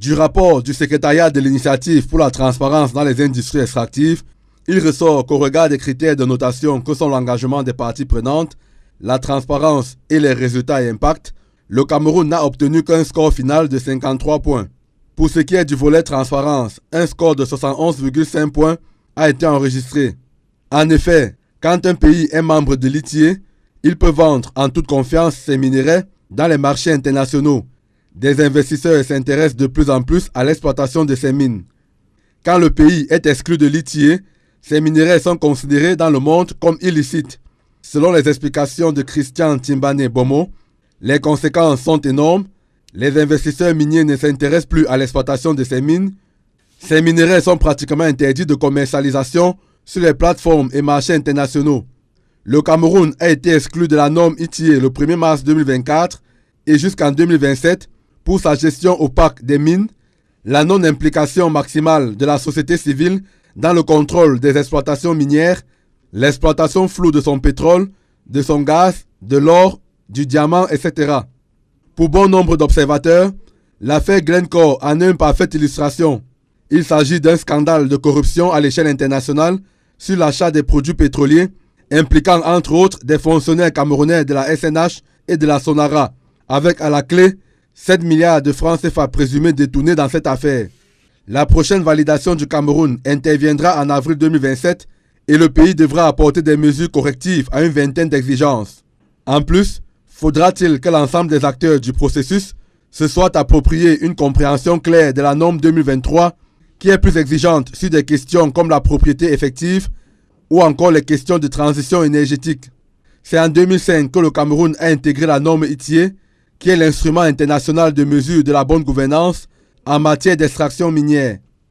Du rapport du secrétariat de l'initiative pour la transparence dans les industries extractives, il ressort qu'au regard des critères de notation que sont l'engagement des parties prenantes, la transparence et les résultats et impacts, le Cameroun n'a obtenu qu'un score final de 53 points. Pour ce qui est du volet transparence, un score de 71,5 points a été enregistré. En effet, quand un pays est membre de l'ITIE, il peut vendre en toute confiance ses minerais dans les marchés internationaux. Des investisseurs s'intéressent de plus en plus à l'exploitation de ces mines. Quand le pays est exclu de l'ITIE, ces minerais sont considérés dans le monde comme illicites. Selon les explications de Christian Timbane Bomo, les conséquences sont énormes. Les investisseurs miniers ne s'intéressent plus à l'exploitation de ces mines. Ces minerais sont pratiquement interdits de commercialisation sur les plateformes et marchés internationaux. Le Cameroun a été exclu de la norme ITIE le 1er mars 2024 et jusqu'en 2027 pour sa gestion opaque des mines, la non-implication maximale de la société civile dans le contrôle des exploitations minières, l'exploitation floue de son pétrole, de son gaz, de l'or, du diamant, etc. Pour bon nombre d'observateurs, l'affaire Glencore en est une parfaite illustration. Il s'agit d'un scandale de corruption à l'échelle internationale sur l'achat des produits pétroliers, impliquant entre autres des fonctionnaires camerounais de la SNH et de la Sonara, avec à la clé 7 milliards de francs CFA présumés détournés dans cette affaire. La prochaine validation du Cameroun interviendra en avril 2027 et le pays devra apporter des mesures correctives à une vingtaine d'exigences. En plus, faudra-t-il que l'ensemble des acteurs du processus se soient approprié une compréhension claire de la norme 2023 qui est plus exigeante sur des questions comme la propriété effective ou encore les questions de transition énergétique. C'est en 2005 que le Cameroun a intégré la norme ITIE, qui est l'instrument international de mesure de la bonne gouvernance en matière d'extraction minière.